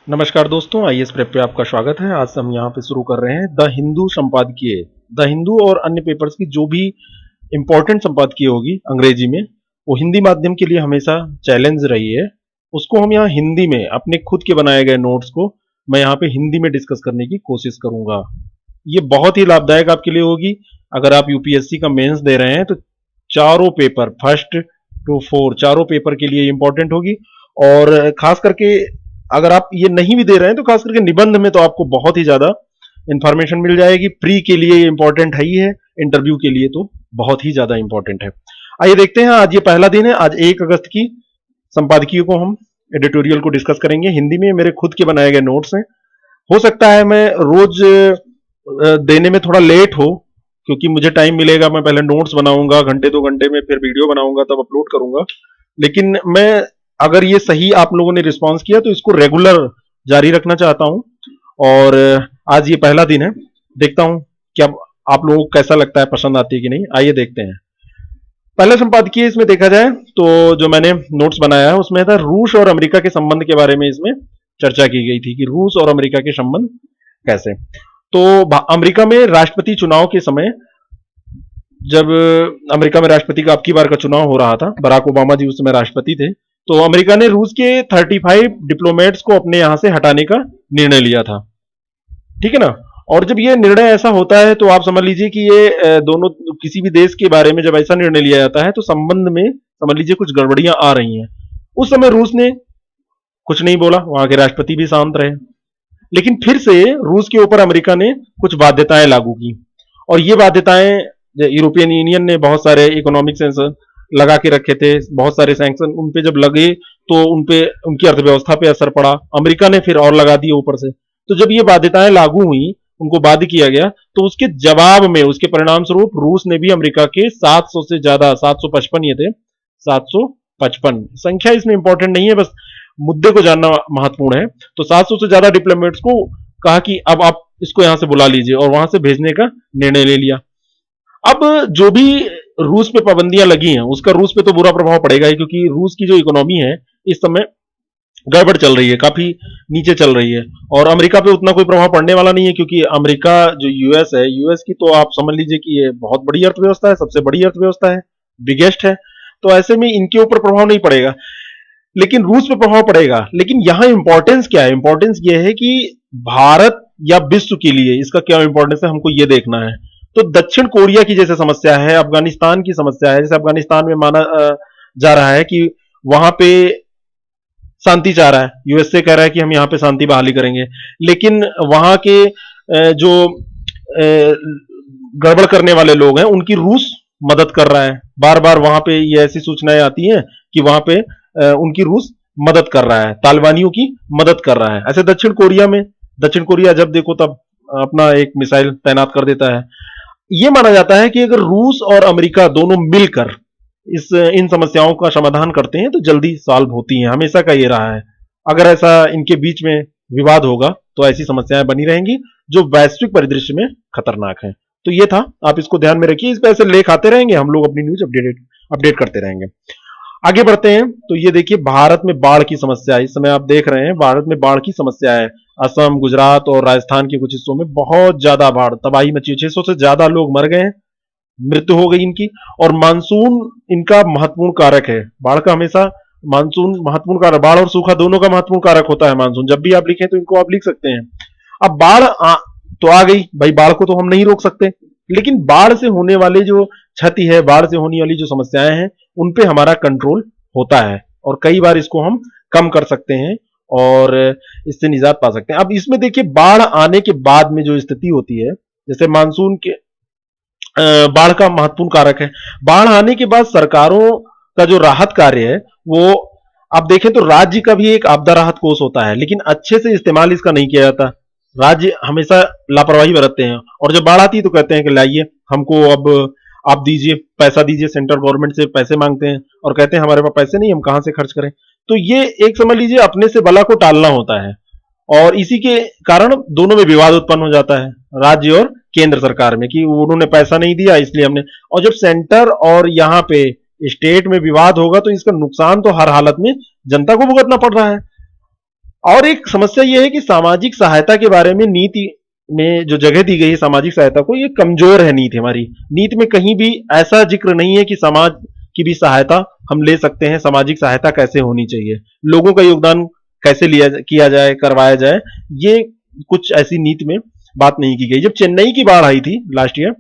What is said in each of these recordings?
नमस्कार दोस्तों, IAS prep पे आपका स्वागत है। आज हम यहाँ पे शुरू कर रहे हैं द हिंदू संपादकीय। द हिंदू और अन्य पेपर्स की जो भी इंपॉर्टेंट संपादकीय होगी अंग्रेजी में, वो हिंदी माध्यम के लिए हमेशा चैलेंज रही है। उसको हम यहाँ हिंदी में अपने खुद के बनाए गए नोट्स को मैं यहाँ पे हिंदी में डिस्कस करने की कोशिश करूंगा। ये बहुत ही लाभदायक आपके लिए होगी। अगर आप यूपीएससी का मेंस दे रहे हैं तो चारों पेपर, फर्स्ट टू फोर, चारों पेपर के लिए इंपॉर्टेंट होगी। और खास करके अगर आप ये नहीं भी दे रहे हैं तो खास करके निबंध में तो आपको बहुत ही ज्यादा इंफॉर्मेशन मिल जाएगी। प्री के लिए ये इंपॉर्टेंट है ही है, इंटरव्यू के लिए तो बहुत ही ज्यादा इंपॉर्टेंट है। आइए देखते हैं, आज ये पहला दिन है। आज 1 अगस्त की संपादकीय को हम एडिटोरियल को डिस्कस करेंगे हिंदी में। मेरे खुद के बनाए गए नोट्स हैं। हो सकता है मैं रोज देने में थोड़ा लेट हो, क्योंकि मुझे टाइम मिलेगा। मैं पहले नोट्स बनाऊंगा, घंटे 2 घंटे में फिर वीडियो बनाऊंगा, तब अपलोड करूंगा। लेकिन मैं, अगर ये सही आप लोगों ने रिस्पांस किया तो इसको रेगुलर जारी रखना चाहता हूं। और आज ये पहला दिन है, देखता हूं क्या आप लोगों को कैसा लगता है, पसंद आती है कि नहीं। आइए देखते हैं। पहला संपादकीय इसमें देखा जाए तो जो मैंने नोट्स बनाया है उसमें था रूस और अमेरिका के संबंध के बारे में। इसमें चर्चा की गई थी कि रूस और अमेरिका के संबंध कैसे। तो अमेरिका में राष्ट्रपति चुनाव के समय, जब अमेरिका में राष्ट्रपति का अब की बार का चुनाव हो रहा था, बराक ओबामा जी उस समय राष्ट्रपति थे, तो अमेरिका ने रूस के 35 डिप्लोमेट्स को अपने यहां से हटाने का निर्णय लिया था। ठीक है ना। और जब ये निर्णय ऐसा होता है तो आप समझ लीजिए कि ये दोनों, किसी भी देश के बारे में जब ऐसा निर्णय लिया जाता है तो संबंध में समझ लीजिए कुछ गड़बड़ियां आ रही हैं। उस समय रूस ने कुछ नहीं बोला, वहां के राष्ट्रपति भी शांत रहे। लेकिन फिर से रूस के ऊपर अमेरिका ने कुछ बाध्यताएं लागू की, और ये बाध्यताएं यूरोपियन यूनियन ने बहुत सारे इकोनॉमिक सेंक्शन लगा के रखे थे। बहुत सारे सैंक्शन उन पे जब लगे तो उन पे, उनकी अर्थव्यवस्था पे असर पड़ा। अमेरिका ने फिर और लगा दिए ऊपर से। तो जब ये बाध्यताएं लागू हुई, उनको बाध्य किया गया, तो उसके जवाब में, उसके परिणाम स्वरूप रूस ने भी अमेरिका के 700 से ज्यादा, 755 ये थे, 755 संख्या इसमें इंपॉर्टेंट नहीं है, बस मुद्दे को जानना महत्वपूर्ण है। तो 700 से ज्यादा डिप्लोमेट्स को कहा कि अब आप इसको यहां से बुला लीजिए, और वहां से भेजने का निर्णय ले लिया। अब जो भी रूस पे पाबंदियां लगी हैं उसका रूस पे तो बुरा प्रभाव पड़ेगा ही, क्योंकि रूस की जो इकोनॉमी है इस समय गड़बड़ चल रही है, काफी नीचे चल रही है। और अमेरिका पे उतना कोई प्रभाव पड़ने वाला नहीं है, क्योंकि अमेरिका जो यूएस है, यूएस की तो आप समझ लीजिए कि ये बहुत बड़ी अर्थव्यवस्था है, सबसे बड़ी अर्थव्यवस्था है, बिगेस्ट है। तो ऐसे में इनके ऊपर प्रभाव नहीं पड़ेगा, लेकिन रूस पे प्रभाव पड़ेगा। लेकिन यहां इंपॉर्टेंस क्या है? इंपॉर्टेंस ये है कि भारत या विश्व के लिए इसका क्या इंपॉर्टेंस है, हमको ये देखना है। तो दक्षिण कोरिया की जैसे समस्या है, अफगानिस्तान की समस्या है। जैसे अफगानिस्तान में माना जा रहा है कि वहां पे शांति चाह रहा है, यूएसए कह रहा है कि हम यहां पे शांति बहाली करेंगे, लेकिन वहां के जो गड़बड़ करने वाले लोग हैं उनकी रूस मदद कर रहा है। बार बार वहां पे ये ऐसी सूचनाएं आती हैं कि वहां पे उनकी रूस मदद कर रहा है, तालिबानियों की मदद कर रहा है। ऐसे दक्षिण कोरिया में, दक्षिण कोरिया जब देखो तब अपना एक मिसाइल तैनात कर देता है। यह माना जाता है कि अगर रूस और अमेरिका दोनों मिलकर इन समस्याओं का समाधान करते हैं तो जल्दी सॉल्व होती हैं। हमेशा का ये रहा है। अगर ऐसा इनके बीच में विवाद होगा तो ऐसी समस्याएं बनी रहेंगी जो वैश्विक परिदृश्य में खतरनाक है। तो ये था, आप इसको ध्यान में रखिए। इस पे ऐसे लेख आते रहेंगे, हम लोग अपनी न्यूज अपडेट करते रहेंगे। आगे बढ़ते हैं तो ये देखिए, भारत में बाढ़ की समस्या। इस समय आप देख रहे हैं भारत में बाढ़ की समस्या है। असम, गुजरात और राजस्थान के कुछ हिस्सों में बहुत ज्यादा बाढ़, तबाही मची। 600 से ज्यादा लोग मर गए हैं, मृत्यु हो गई इनकी। और मानसून इनका महत्वपूर्ण कारक है। बाढ़ का हमेशा मानसून महत्वपूर्ण कारक, बाढ़ और सूखा दोनों का महत्वपूर्ण कारक होता है मानसून। जब भी आप लिखें तो इनको आप लिख सकते हैं। अब बाढ़ तो आ गई भाई, बाढ़ को तो हम नहीं रोक सकते, लेकिन बाढ़ से होने वाले जो क्षति है, बाढ़ से होने वाली जो समस्याएं हैं, उन पे हमारा कंट्रोल होता है, और कई बार इसको हम कम कर सकते हैं और इससे निजात पा सकते हैं। अब इसमें देखिए, बाढ़ आने के बाद में जो स्थिति होती है, जैसे मानसून के बाढ़ का महत्वपूर्ण कारक है। बाढ़ आने के बाद सरकारों का जो राहत कार्य है, वो आप देखें तो राज्य का भी एक आपदा राहत कोष होता है, लेकिन अच्छे से इस्तेमाल इसका नहीं किया जाता। राज्य हमेशा लापरवाही बरतते हैं, और जब बाढ़ आती है तो कहते हैं कि लाइए हमको अब आप दीजिए, पैसा दीजिए। सेंट्रल गवर्नमेंट से पैसे मांगते हैं और कहते हैं हमारे पास पैसे नहीं, हम कहां से खर्च करें। तो ये एक समझ लीजिए अपने से बला को टालना होता है, और इसी के कारण दोनों में विवाद उत्पन्न हो जाता है, राज्य और केंद्र सरकार में, कि उन्होंने पैसा नहीं दिया इसलिए हमने। और जब सेंटर और यहाँ पे स्टेट में विवाद होगा तो इसका नुकसान तो हर हालत में जनता को भुगतना पड़ रहा है। और एक समस्या यह है कि सामाजिक सहायता के बारे में नीति में जो जगह दी गई है सामाजिक सहायता को, ये कमजोर है नीति हमारी। नीति में कहीं भी ऐसा जिक्र नहीं है कि समाज की भी सहायता हम ले सकते हैं, सामाजिक सहायता कैसे होनी चाहिए, लोगों का योगदान कैसे लिया किया जाए, करवाया जाए, ये कुछ ऐसी नीति में बात नहीं की गई। जब चेन्नई की बाढ़ आई थी लास्ट ईयर,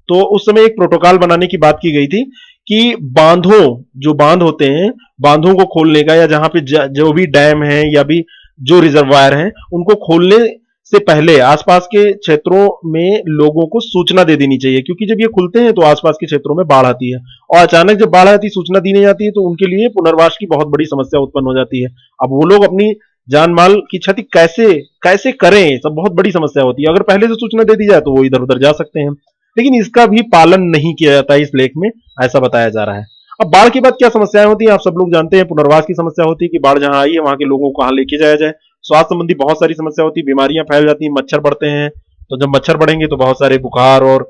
तो उस समय एक प्रोटोकॉल बनाने की बात की गई थी कि बांधों, जो बांध होते हैं, बांधों को खोलने का, या जहां पे जो भी डैम है या भी जो रिजर्वायर हैं, उनको खोलने से पहले आसपास के क्षेत्रों में लोगों को सूचना दे देनी चाहिए, क्योंकि जब ये खुलते हैं तो आसपास के क्षेत्रों में बाढ़ आती है, और अचानक जब बाढ़ आती है, सूचना दी नहीं जाती है, तो उनके लिए पुनर्वास की बहुत बड़ी समस्या उत्पन्न हो जाती है। अब वो लोग अपनी जान माल की क्षति कैसे कैसे करें, सब बहुत बड़ी समस्या होती है। अगर पहले से सूचना दे दी जाए तो वो इधर उधर जा सकते हैं, लेकिन इसका भी पालन नहीं किया जाता है इस लेख में, ऐसा बताया जा रहा है। अब बाढ़ के बाद क्या समस्याएं होती हैं, आप सब लोग जानते हैं। पुनर्वास की समस्या होती है कि बाढ़ जहां आई है वहां के लोगों को कहां लेके जाया जाए। स्वास्थ्य संबंधी बहुत सारी समस्या होती है, बीमारियां फैल जाती हैं, मच्छर बढ़ते हैं, तो जब मच्छर बढ़ेंगे तो बहुत सारे बुखार और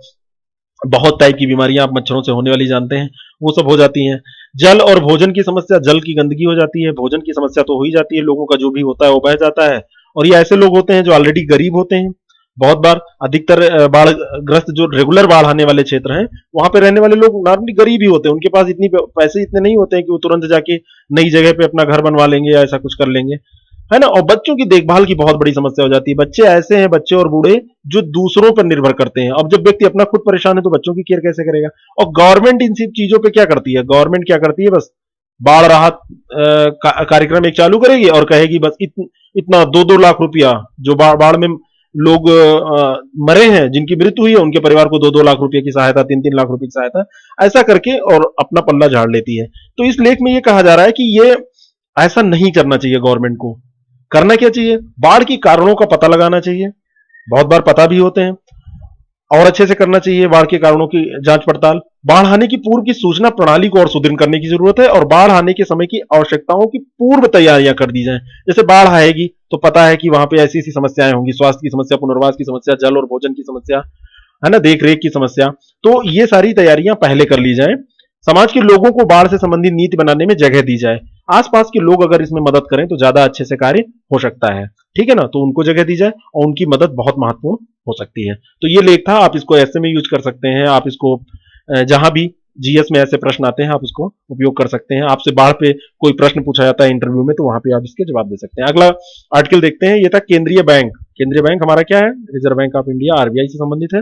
बहुत टाइप की बीमारियां आप मच्छरों से होने वाली जानते हैं, वो सब हो जाती हैं। जल और भोजन की समस्या, जल की गंदगी हो जाती है, भोजन की समस्या तो हो ही जाती है, लोगों का जो भी होता है वो बह जाता है। और ये ऐसे लोग होते हैं जो ऑलरेडी गरीब होते हैं। बहुत बार अधिकतर बाढ़ ग्रस्त जो रेगुलर बाढ़ आने वाले क्षेत्र हैं, वहां पे रहने वाले लोग नॉर्मली गरीब ही होते हैं, उनके पास इतनी पैसे इतने नहीं होते हैं कि वो तुरंत जाके नई जगह पे अपना घर बनवा लेंगे या ऐसा कुछ कर लेंगे, है ना। और बच्चों की देखभाल की बहुत बड़ी समस्या हो जाती है। बच्चे ऐसे हैं, बच्चे और बूढ़े, जो दूसरों पर निर्भर करते हैं। अब जब व्यक्ति अपना खुद परेशान है तो बच्चों की केयर कैसे करेगा। और गवर्नमेंट इन सब चीजों पे क्या करती है, गवर्नमेंट क्या करती है, बस बाढ़ राहत कार्यक्रम एक चालू करेगी और कहेगी बस इतना 2-2 लाख रुपया, जो बाढ़ में लोग मरे हैं, जिनकी मृत्यु हुई है, उनके परिवार को 2-2 लाख रुपए की सहायता, 3-3 लाख रुपए की सहायता, ऐसा करके और अपना पल्ला झाड़ लेती है। तो इस लेख में ये कहा जा रहा है कि ये ऐसा नहीं करना चाहिए। गवर्नमेंट को करना क्या चाहिए, बाढ़ के कारणों का पता लगाना चाहिए, बहुत बार पता भी होते हैं, और अच्छे से करना चाहिए बाढ़ के कारणों की जांच पड़ताल। बाढ़ आने की पूर्व की सूचना प्रणाली को और सुदृढ़ करने की जरूरत है, और बाढ़ आने के समय की आवश्यकताओं की पूर्व तैयारियां कर दी जाएं। जैसे बाढ़ आएगी तो पता है कि वहां पे ऐसी ऐसी समस्याएं होंगी, स्वास्थ्य की समस्या, पुनर्वास की समस्या, जल और भोजन की समस्या, है ना, देख रेख की समस्या, तो ये सारी तैयारियां पहले कर ली जाए। समाज के लोगों को बाढ़ से संबंधित नीति बनाने में जगह दी जाए। आसपास के लोग अगर इसमें मदद करें तो ज्यादा अच्छे से कार्य हो सकता है, ठीक है ना। तो उनको जगह दी जाए और उनकी मदद बहुत महत्वपूर्ण हो सकती है। तो ये लेख था, आप इसको ऐसे में यूज कर सकते हैं, आप इसको जहां भी जीएस में ऐसे प्रश्न आते हैं आप इसको उपयोग कर सकते हैं। आपसे बाढ़ पे कोई प्रश्न पूछा जाता है इंटरव्यू में, तो वहां पे आप इसके जवाब दे सकते हैं। अगला आर्टिकल देखते हैं, ये था केंद्रीय बैंक। केंद्रीय बैंक हमारा क्या है, reserve bank of India, RBI से संबंधित है।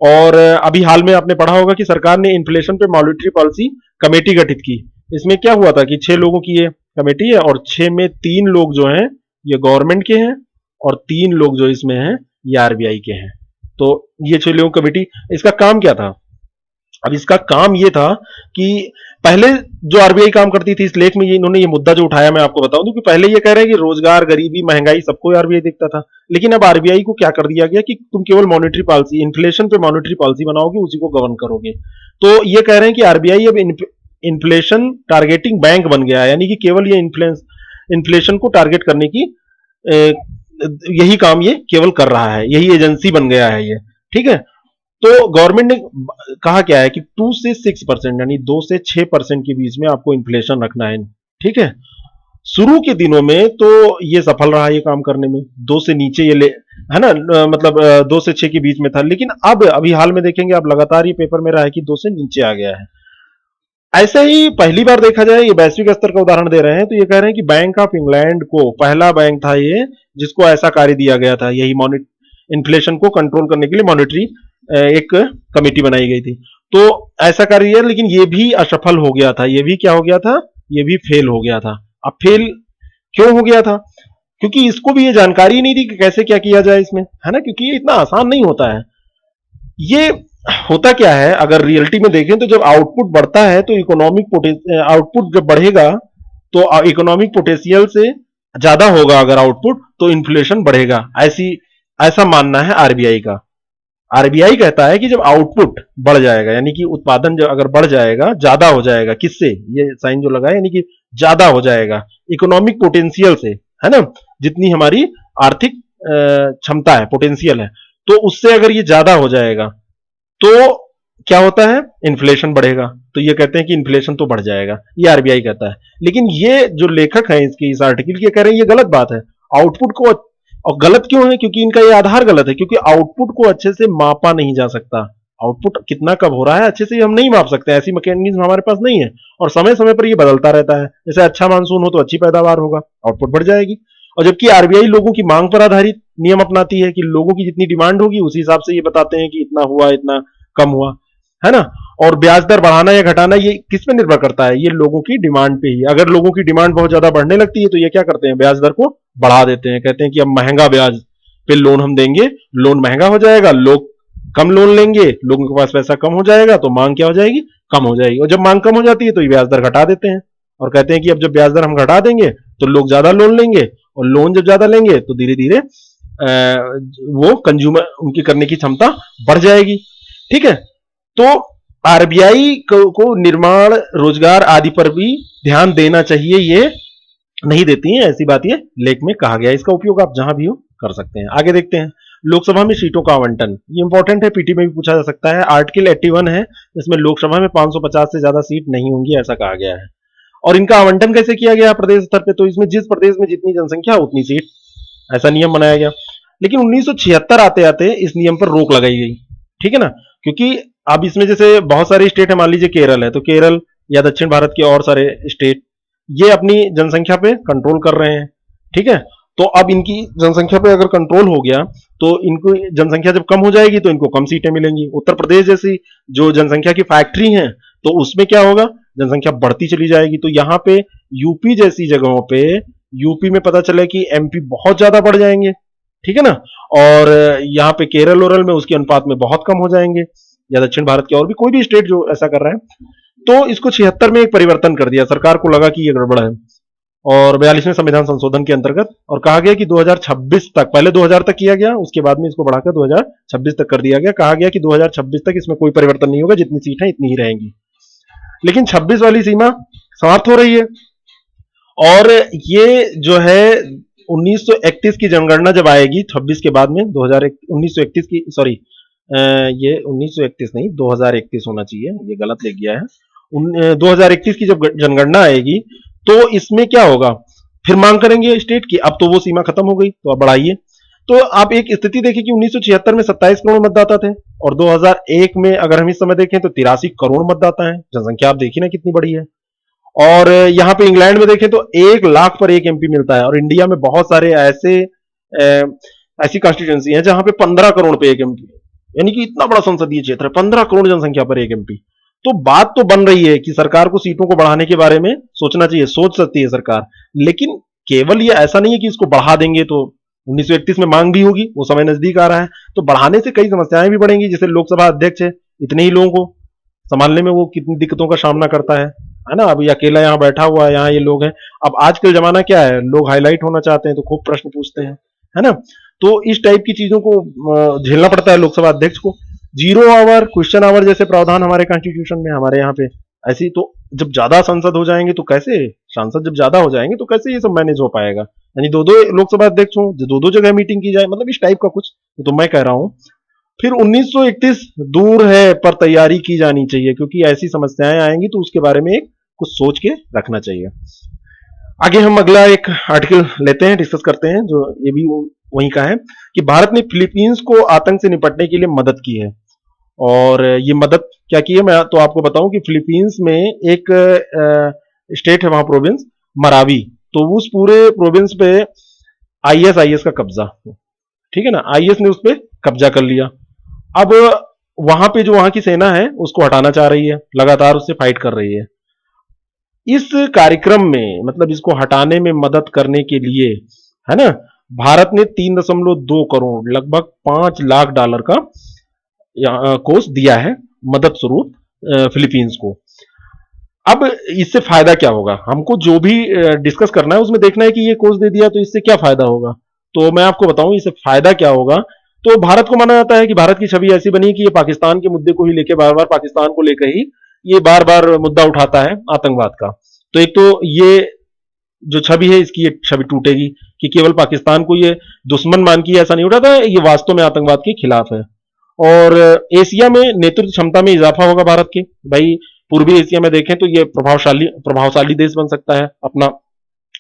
और अभी हाल में आपने पढ़ा होगा कि सरकार ने इन्फ्लेशन पे मॉनेटरी पॉलिसी कमेटी गठित की। इसमें क्या हुआ था कि 6 लोगों की ये कमेटी है, और 6 में 3 लोग जो हैं ये गवर्नमेंट के हैं, और 3 लोग जो इसमें हैं ये आरबीआई के हैं। तो ये 6 लोगों की कमेटी, इसका काम क्या था। अब इसका काम ये था कि पहले जो आरबीआई काम करती थी, इस लेख में ये इन्होंने ये मुद्दा जो उठाया मैं आपको बताऊं, क्योंकि पहले ये कह रहे हैं कि रोजगार, गरीबी, महंगाई सबको आरबीआई देखता था, लेकिन अब आरबीआई को क्या कर दिया गया कि तुम केवल मॉनेटरी पॉलिसी, इन्फ्लेशन पे मॉनेटरी पॉलिसी बनाओगे, उसी को गवर्न करोगे। तो ये कह रहे हैं कि आरबीआई अब इन्फ्लेशन टारगेटिंग बैंक बन गया है, यानी कि केवल ये इन्फ्लेशन को टारगेट करने की यही काम ये केवल कर रहा है, यही एजेंसी बन गया है ये, ठीक है। तो गवर्नमेंट ने कहा क्या है कि 2 से 6%, यानी 2 से 6% के बीच में आपको इन्फ्लेशन रखना है, ठीक है। शुरू के दिनों में तो ये सफल रहा ये काम करने में, 2 से नीचे ये ले, है ना, मतलब 2 से 6 के बीच में था, लेकिन अब अभी हाल में देखेंगे आप, लगातार ये पेपर में रहा है कि 2 से नीचे आ गया है। ऐसे ही पहली बार देखा जाए, ये वैश्विक स्तर का उदाहरण दे रहे हैं, तो ये कह रहे हैं कि बैंक ऑफ इंग्लैंड को पहला बैंक था ये जिसको ऐसा कार्य दिया गया था, यही इन्फ्लेशन को कंट्रोल करने के लिए मॉनेटरी एक कमेटी बनाई गई थी। तो ऐसा कार्य, लेकिन ये भी असफल हो गया था, ये भी क्या हो गया था, ये भी फेल हो गया था। अब फेल क्यों हो गया था, क्योंकि इसको भी ये जानकारी नहीं थी कि कैसे क्या किया जाए इसमें, है ना, क्योंकि ये इतना आसान नहीं होता है। ये होता क्या है, अगर रियलिटी में देखें तो जब आउटपुट बढ़ता है तो इकोनॉमिक आउटपुट जब बढ़ेगा तो इकोनॉमिक पोटेंशियल से ज्यादा होगा, अगर आउटपुट तो इन्फ्लेशन बढ़ेगा, ऐसा मानना है आरबीआई का। आरबीआई कहता है कि जब आउटपुट बढ़ जाएगा, यानी कि उत्पादन जब अगर बढ़ जाएगा, ज्यादा हो जाएगा, किससे, ये साइन जो लगा है, यानी कि ज्यादा हो जाएगा इकोनॉमिक पोटेंशियल से, है ना, जितनी हमारी आर्थिक क्षमता है, पोटेंशियल है, तो उससे अगर ये ज्यादा हो जाएगा तो क्या होता है, इन्फ्लेशन बढ़ेगा। तो ये कहते हैं कि इन्फ्लेशन तो बढ़ जाएगा, ये आरबीआई कहता है। लेकिन ये जो लेखक है इसके इस आर्टिकल के, कह रहे हैं ये गलत बात है। आउटपुट को, और गलत क्यों है? क्योंकि इनका ये आधार गलत है, क्योंकि आउटपुट को अच्छे से मापा नहीं जा सकता। आउटपुट कितना कब हो रहा है अच्छे से हम नहीं माप सकते, ऐसी मैकेनिज्म हमारे पास नहीं है, और समय समय पर ये बदलता रहता है। जैसे अच्छा मानसून हो तो अच्छी पैदावार होगा, आउटपुट बढ़ जाएगी। और जबकि आरबीआई लोगों की मांग पर आधारित नियम अपनाती है कि लोगों की जितनी डिमांड होगी उसी हिसाब से ये बताते हैं कि इतना हुआ, इतना कम हुआ, है ना। और ब्याज दर बढ़ाना या घटाना ये किस पे निर्भर करता है? ये लोगों की डिमांड पे ही। अगर लोगों की डिमांड बहुत ज्यादा बढ़ने लगती है तो ये क्या करते हैं? ब्याज दर को बढ़ा देते हैं, कहते हैं कि अब महंगा ब्याज पे लोन हम देंगे, लोन महंगा हो जाएगा, लोग कम लोन लेंगे, लोगों के पास पैसा कम हो जाएगा, तो मांग क्या हो जाएगी? कम हो जाएगी। और जब मांग कम हो जाती है तो ये ब्याज दर घटा देते हैं और कहते हैं कि अब जब ब्याज दर हम घटा देंगे तो लोग ज्यादा लोन लेंगे, और लोन जब ज्यादा लेंगे तो धीरे धीरे वो कंज्यूमर उनकी करने की क्षमता बढ़ जाएगी। ठीक है, तो आरबीआई को निर्माण, रोजगार आदि पर भी ध्यान देना चाहिए, ये नहीं देती है, ऐसी बात ये लेख में कहा गया है। इसका उपयोग आप जहां भी हो कर सकते हैं। आगे देखते हैं, लोकसभा में सीटों का आवंटन, ये इंपॉर्टेंट है, पीटी में भी पूछा जा सकता है। आर्टिकल 81 है, इसमें लोकसभा में 550 से ज्यादा सीट नहीं होंगी, ऐसा कहा गया है। और इनका आवंटन कैसे किया गया प्रदेश स्तर पे? तो इसमें जिस प्रदेश में जितनी जनसंख्या उतनी सीट, ऐसा नियम बनाया गया। लेकिन 1976 आते आते इस नियम पर रोक लगाई गई। ठीक है ना, क्योंकि अब इसमें जैसे बहुत सारे स्टेट है, मान लीजिए केरल है, तो केरल या दक्षिण भारत के और सारे स्टेट ये अपनी जनसंख्या पे कंट्रोल कर रहे हैं। ठीक है, तो अब इनकी जनसंख्या पे अगर कंट्रोल हो गया तो इनको जनसंख्या जब कम हो जाएगी तो इनको कम सीटें मिलेंगी। उत्तर प्रदेश जैसी जो जनसंख्या की फैक्ट्री है तो उसमें क्या होगा? जनसंख्या बढ़ती चली जाएगी। तो यहां पे यूपी जैसी जगहों पे, यूपी में पता चले कि एमपी बहुत ज्यादा बढ़ जाएंगे। ठीक है ना, और यहाँ पे केरल ओरल में उसके अनुपात में बहुत कम हो जाएंगे, या दक्षिण भारत के और भी कोई भी स्टेट जो ऐसा कर रहा है। तो इसको 76 में एक परिवर्तन कर दिया, सरकार को लगा कि ये गड़बड़ है, और 42वें संविधान संशोधन के अंतर्गत, और कहा गया कि 2026 तक, पहले 2000 तक किया गया, उसके बाद में इसको बढ़ाकर 2026 तक कर दिया गया। कहा गया कि 2026 तक इसमें कोई परिवर्तन नहीं होगा, जितनी सीट है इतनी ही रहेंगी। लेकिन 26 वाली सीमा समाप्त हो रही है, और ये जो है 1931 की जनगणना जब आएगी 26 के बाद में, 1931 की, सॉरी, ये 1931 नहीं, 2031 होना चाहिए, ये गलत लिख गया है। 2031 की जब जनगणना आएगी तो इसमें क्या होगा? फिर मांग करेंगे स्टेट की, अब तो वो सीमा खत्म हो गई, तो अब बढ़ाइए। तो आप एक स्थिति देखिए कि 1976 में 27 करोड़ मतदाता थे, और 2001 में अगर हम इस समय देखें तो 83 करोड़ मतदाता हैं। जनसंख्या आप देखिए ना कितनी बड़ी है। और यहाँ पे इंग्लैंड में देखें तो 1 लाख पर एक एमपी मिलता है, और इंडिया में बहुत सारे ऐसी कॉन्स्टिट्यूंसी है जहां पे 15 करोड़ पे एक एमपी, यानी कि इतना बड़ा संसदीय क्षेत्र है, 15 करोड़ जनसंख्या पर एक एमपी। तो बात तो बन रही है कि सरकार को सीटों को बढ़ाने के बारे में सोचना चाहिए, सोच सकती है सरकार, लेकिन केवल ये ऐसा नहीं है कि इसको बढ़ा देंगे तो 1931 में मांग भी होगी, वो समय नजदीक आ रहा है, तो बढ़ाने से कई समस्याएं भी बढ़ेंगी। जैसे लोकसभा अध्यक्ष है, इतने ही लोगों को संभालने में वो कितनी दिक्कतों का सामना करता है ना। अब ये अकेला यहाँ बैठा हुआ है, यहाँ ये लोग हैं। अब आजकल जमाना क्या है, लोग हाईलाइट होना चाहते हैं तो खूब प्रश्न पूछते हैं, है ना। तो इस टाइप की चीजों को झेलना पड़ता है लोकसभा अध्यक्ष को। 0 आवर, क्वेश्चन आवर जैसे प्रावधान हमारे कॉन्स्टिट्यूशन में, हमारे यहाँ पे ऐसी, तो जब ज्यादा सांसद हो जाएंगे तो कैसे, सांसद जब ज्यादा हो जाएंगे तो कैसे ये सब मैनेज हो पाएगा? यानी 2-2 लोकसभा अध्यक्ष हो, 2-2 जगह मीटिंग की जाए, मतलब इस टाइप का कुछ, तो मैं कह रहा हूं फिर 1931 दूर है, पर तैयारी की जानी चाहिए, क्योंकि ऐसी समस्याएं आएंगी तो उसके बारे में एक कुछ सोच के रखना चाहिए। आगे हम अगला एक आर्टिकल लेते हैं, डिस्कस करते हैं, जो ये भी वहीं का है कि भारत ने फिलीपींस को आतंक से निपटने के लिए मदद की है। और ये मदद क्या की है, मैं तो आपको बताऊं कि फिलीपींस में एक स्टेट है, वहां प्रोविंस मरावी, तो उस पूरे प्रोविंस पे आईएस का कब्जा, ठीक है ना, आईएस ने उस पर कब्जा कर लिया। अब वहां पे जो वहां की सेना है उसको हटाना चाह रही है, लगातार उससे फाइट कर रही है। इस कार्यक्रम में, मतलब इसको हटाने में मदद करने के लिए, है ना, भारत ने 3.2 करोड़, लगभग $5 लाख का कोष दिया है मदद स्वरूप फिलीपींस को। अब इससे फायदा क्या होगा? हमको जो भी डिस्कस करना है उसमें देखना है कि ये कोष दे दिया तो इससे क्या फायदा होगा। तो मैं आपको बताऊं इससे फायदा क्या होगा। तो भारत को माना जाता है कि भारत की छवि ऐसी बनी कि ये पाकिस्तान के मुद्दे को ही लेके, बार बार पाकिस्तान को लेकर ही ये बार बार मुद्दा उठाता है आतंकवाद का। तो एक तो ये जो छवि है इसकी ये छवि टूटेगी कि केवल पाकिस्तान को ये दुश्मन मान के ऐसा नहीं उठाता है, ये वास्तव में आतंकवाद के खिलाफ है। और एशिया में नेतृत्व क्षमता में इजाफा होगा भारत के, भाई पूर्वी एशिया में देखें तो ये प्रभावशाली देश बन सकता है अपना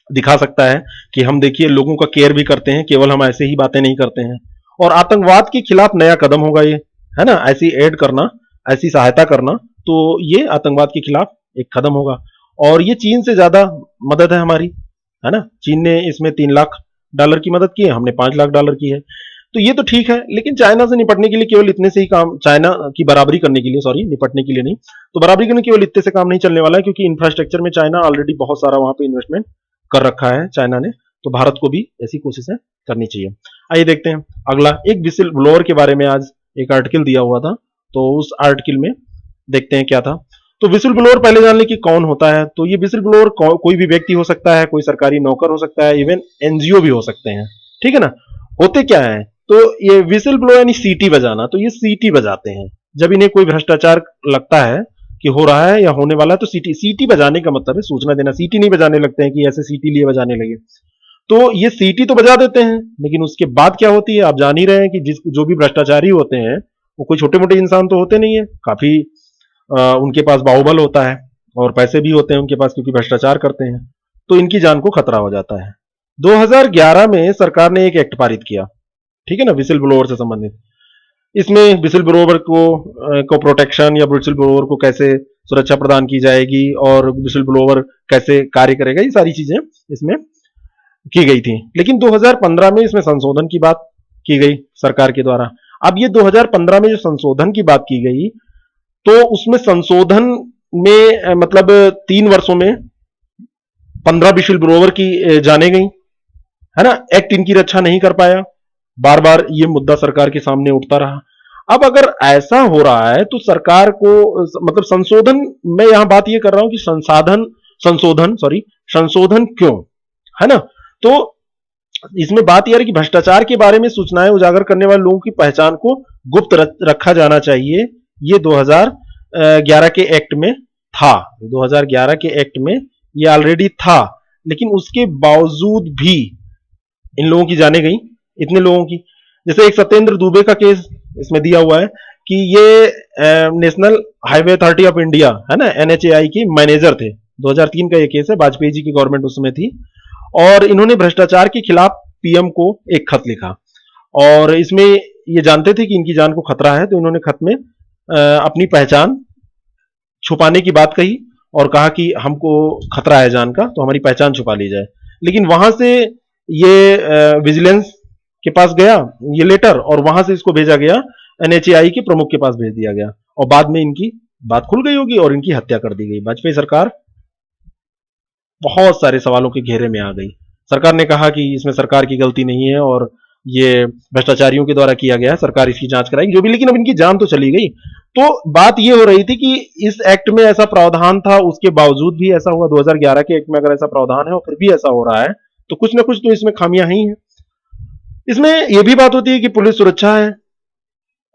दिखा सकता है कि हम देखिए लोगों का केयर भी करते हैं, केवल हम ऐसे ही बातें नहीं करते हैं। और आतंकवाद के खिलाफ नया कदम होगा ये, है ना, ऐसी एड करना, ऐसी सहायता करना, तो ये आतंकवाद के खिलाफ एक कदम होगा। और ये चीन से ज्यादा मदद है हमारी, है ना। चीन ने इसमें $3 लाख की मदद की है, हमने $5 लाख की है। तो ये तो ठीक है, लेकिन चाइना से निपटने के लिए केवल इतने से ही काम, चाइना की बराबरी करने के लिए, सॉरी, निपटने के लिए नहीं, तो बराबरी करने केवल इतने से काम नहीं चलने वाला है, क्योंकि इंफ्रास्ट्रक्चर में चाइना ऑलरेडी बहुत सारा वहां पे इन्वेस्टमेंट कर रखा है चाइना ने। तो भारत को भी ऐसी कोशिशें करनी चाहिए। आइए देखते हैं अगला, एक विसिल ब्लोअर के बारे में आज एक आर्टिकल दिया हुआ था, तो उस आर्टिकल में देखते हैं क्या था। तो विसिल ब्लोअर पहले जान लें कि कौन होता है। तो ये विसिल ब्लोअर कोई भी व्यक्ति हो सकता है, कोई सरकारी नौकर हो सकता है, इवन एनजीओ भी हो सकते हैं, ठीक है ना। होते क्या है, तो ये विसिल ब्लो यानी सीटी बजाना, तो ये सीटी बजाते हैं जब इन्हें कोई भ्रष्टाचार लगता है कि हो रहा है या होने वाला है, तो सीटी सीटी बजाने का मतलब है सूचना देना। सीटी नहीं बजाने लगते हैं कि ऐसे सीटी लिए बजाने लगे, तो ये सीटी तो बजा देते हैं, लेकिन उसके बाद क्या होती है आप जान ही रहे हैं कि जो भी भ्रष्टाचारी होते हैं वो कोई छोटे मोटे इंसान तो होते नहीं है, काफी उनके पास बाहुबल होता है और पैसे भी होते हैं उनके पास, क्योंकि भ्रष्टाचार करते हैं, तो इनकी जान को खतरा हो जाता है। 2011 में सरकार ने एक एक्ट पारित किया, ठीक है ना, विसिल ब्लोअर से संबंधित। इसमें विसिल ब्लोअर को प्रोटेक्शन या विसिल ब्लोअर को कैसे सुरक्षा प्रदान की जाएगी और विसिल ब्लोअर कैसे कार्य करेगा, ये सारी चीजें इसमें की गई थी। लेकिन 2015 में इसमें संशोधन की बात की गई सरकार के द्वारा। अब ये 2015 में जो संशोधन की बात की गई, तो उसमें संशोधन में मतलब 3 वर्षों में 15 विसिल ब्लोअर की जाने गई, है ना। एक्ट इनकी रक्षा नहीं कर पाया, बार बार ये मुद्दा सरकार के सामने उठता रहा। अब अगर ऐसा हो रहा है तो सरकार को मतलब संशोधन, मैं यहां बात ये कर रहा हूं कि संशोधन क्यों, है ना। तो इसमें बात यह है कि भ्रष्टाचार के बारे में सूचनाएं उजागर करने वाले लोगों की पहचान को गुप्त रखा जाना चाहिए। ये 2011 के एक्ट में था, 2011 के एक्ट में ये ऑलरेडी था, लेकिन उसके बावजूद भी इन लोगों की जाने गई, इतने लोगों की। जैसे एक सत्येंद्र दुबे का केस इसमें दिया हुआ है कि ये national highway authority of India, है ना, एनएचएआई की मैनेजर थे। 2003 का ये केस है, वाजपेयी जी की गवर्नमेंट उसमें थी, और इन्होंने भ्रष्टाचार के खिलाफ पीएम को एक खत लिखा, और इसमें ये जानते थे कि इनकी जान को खतरा है, तो इन्होंने खत में अपनी पहचान छुपाने की बात कही और कहा कि हमको खतरा है जान का, तो हमारी पहचान छुपा ली जाए। लेकिन वहां से ये विजिलेंस के पास गया ये लेटर, और वहां से इसको भेजा गया एनएचएआई के प्रमुख के पास भेज दिया गया, और बाद में इनकी बात खुल गई होगी और इनकी हत्या कर दी गई। वाजपेयी सरकार बहुत सारे सवालों के घेरे में आ गई। सरकार ने कहा कि इसमें सरकार की गलती नहीं है और ये भ्रष्टाचारियों के द्वारा किया गया है, सरकार इसकी जांच कराएगी जो भी, लेकिन अब इनकी जान तो चली गई। तो बात ये हो रही थी कि इस एक्ट में ऐसा प्रावधान था, उसके बावजूद भी ऐसा हुआ। 2011 के एक्ट में अगर ऐसा प्रावधान है और फिर भी ऐसा हो रहा है, तो कुछ ना कुछ तो इसमें खामियां ही हैं। इसमें यह भी बात होती है कि पुलिस सुरक्षा है,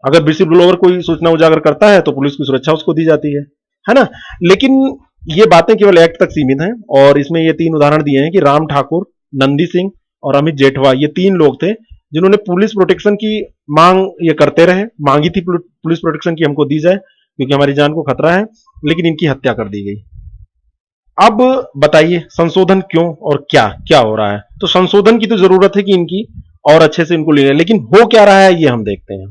अगर विसिल ब्लोअर कोई सूचना उजागर करता है तो पुलिस की सुरक्षा उसको दी जाती है ना। लेकिन ये बातें केवल एक्ट तक सीमित हैं, और इसमें ये 3 उदाहरण दिए हैं कि राम ठाकुर, नंदी सिंह और अमित जेठवा, ये 3 लोग थे जिन्होंने पुलिस प्रोटेक्शन की मांग ये करते रहे, मांगी थी पुलिस प्रोटेक्शन की हमको दी जाए क्योंकि हमारी जान को खतरा है, लेकिन इनकी हत्या कर दी गई। अब बताइए संशोधन क्यों और क्या क्या हो रहा है। तो संशोधन की तो जरूरत है कि इनकी और अच्छे से इनको ले लें, लेकिन हो क्या रहा है ये हम देखते हैं,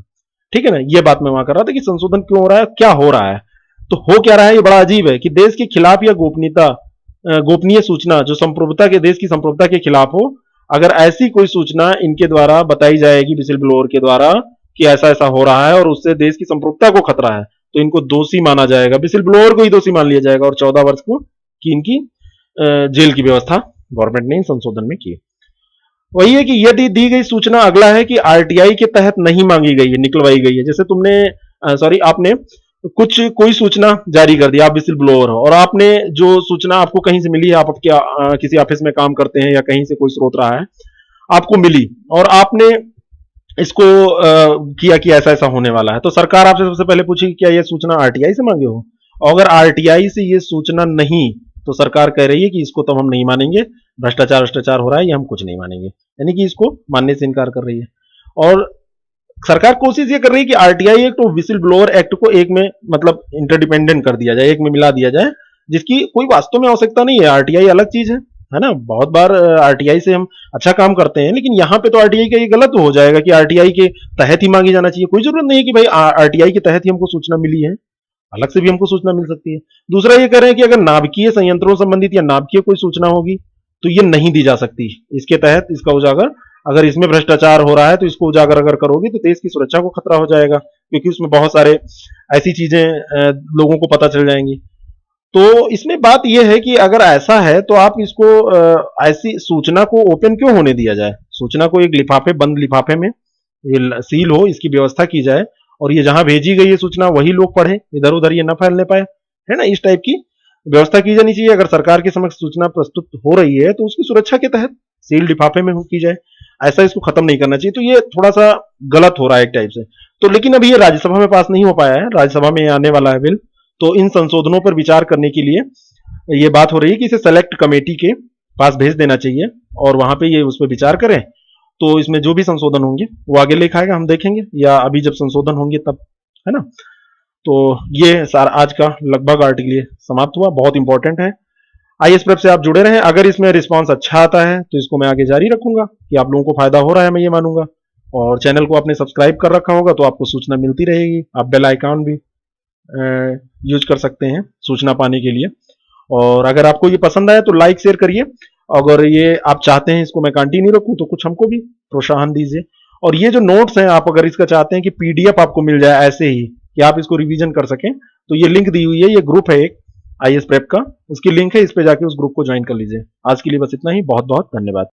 ठीक है ना। ये बात मैं वहां कर रहा था कि संशोधन क्यों हो रहा है, क्या हो रहा है। तो हो क्या रहा है, ये बड़ा अजीब है कि देश के खिलाफ या गोपनीय सूचना जो संप्रभुता के, देश की संप्रभुता के खिलाफ हो, अगर ऐसी कोई सूचना इनके द्वारा बताई जाएगी विसिल ब्लोअर के द्वारा कि ऐसा ऐसा हो रहा है और उससे देश की संप्रभुता को खतरा है, तो इनको दोषी माना जाएगा, विसिल ब्लोअर को ही दोषी मान लिया जाएगा, और 14 वर्ष को की इनकी जेल की व्यवस्था गवर्नमेंट ने संशोधन में की। वही है कि यदि दी गई सूचना, अगला है कि आरटीआई के तहत नहीं मांगी गई है, निकलवाई गई है। जैसे आपने कोई सूचना जारी कर दी, आप विसिल ब्लोअर हो और आपने जो सूचना आपको कहीं से मिली है, आप किसी ऑफिस में काम करते हैं या कहीं से कोई स्रोत रहा है, आपको मिली और आपने इसको किया कि ऐसा ऐसा होने वाला है, तो सरकार आपसे सबसे पहले पूछेगी क्या यह सूचना आरटीआई से मांगे हो, और अगर आरटीआई से ये सूचना नहीं, तो सरकार कह रही है कि इसको तो हम नहीं मानेंगे, भ्रष्टाचार हो रहा है, ये हम कुछ नहीं मानेंगे, यानी कि इसको मानने से इनकार कर रही है। और सरकार कोशिश ये कर रही है कि आरटीआई एक्ट और विसिल ब्लोअर एक्ट को एक में मतलब इंटरडिपेंडेंट कर दिया जाए, एक में मिला दिया जाए, जिसकी कोई वास्तव में आवश्यकता नहीं है। आरटीआई अलग चीज है है ना। बहुत बार आरटीआई से हम अच्छा काम करते हैं, लेकिन यहाँ पे तो आरटीआई का ये गलत हो जाएगा कि आरटीआई के तहत ही मांगी जाना चाहिए। कोई जरूरत नहीं है कि भाई आरटीआई के तहत ही हमको सूचना मिली है, अलग से भी हमको सूचना मिल सकती है। दूसरा ये कह रहे हैं कि अगर नाभिकीय संयंत्रों संबंधित या नाभिकीय कोई सूचना होगी तो ये नहीं दी जा सकती। इसके तहत इसका उजागर, अगर इसमें भ्रष्टाचार हो रहा है तो इसको उजागर अगर करोगी तो देश की सुरक्षा को खतरा हो जाएगा, क्योंकि उसमें बहुत सारे ऐसी चीजें लोगों को पता चल जाएंगी। तो इसमें बात यह है कि अगर ऐसा है तो आप इसको ऐसी सूचना को ओपन क्यों होने दिया जाए। सूचना को एक लिफाफे, बंद लिफाफे में ये सील हो, इसकी व्यवस्था की जाए, और ये जहां भेजी गई है सूचना वही लोग पढ़े, इधर उधर ये न फैलने पाए, है ना। इस टाइप की व्यवस्था की जानी चाहिए। अगर सरकार के समक्ष सूचना प्रस्तुत हो रही है तो उसकी सुरक्षा के तहत सील लिफाफे में की जाए, ऐसा इसको खत्म नहीं करना चाहिए। तो ये थोड़ा सा गलत हो रहा है एक टाइप से। तो लेकिन अभी ये राज्यसभा में पास नहीं हो पाया है, राज्यसभा में आने वाला है बिल। तो इन संशोधनों पर विचार करने के लिए ये बात हो रही है कि इसे सेलेक्ट कमेटी के पास भेज देना चाहिए और वहां पे ये उस पर विचार करें। तो इसमें जो भी संशोधन होंगे वो आगे लिखा आएगा, हम देखेंगे, या अभी जब संशोधन होंगे तब, है ना। तो ये सारा आज का लगभग आर्टिकल ये समाप्त हुआ, बहुत इंपॉर्टेंट है। आईएएस प्रेप से आप जुड़े रहें। अगर इसमें रिस्पांस अच्छा आता है तो इसको मैं आगे जारी रखूंगा, कि आप लोगों को फायदा हो रहा है, मैं ये मानूंगा। और चैनल को आपने सब्सक्राइब कर रखा होगा तो आपको सूचना मिलती रहेगी। आप बेल आइकॉन भी यूज कर सकते हैं सूचना पाने के लिए। और अगर आपको ये पसंद आया तो लाइक शेयर करिए। अगर ये आप चाहते हैं इसको मैं कंटिन्यू रखूं तो कुछ हमको भी प्रोत्साहन दीजिए। और ये जो नोट्स हैं, आप अगर इसका चाहते हैं कि पीडीएफ आपको मिल जाए ऐसे ही कि आप इसको रिवीजन कर सकें, तो ये लिंक दी हुई है, ये ग्रुप है एक आईएएस प्रेप का, उसकी लिंक है, इस पे जाके उस ग्रुप को ज्वाइन कर लीजिए। आज के लिए बस इतना ही, बहुत बहुत धन्यवाद।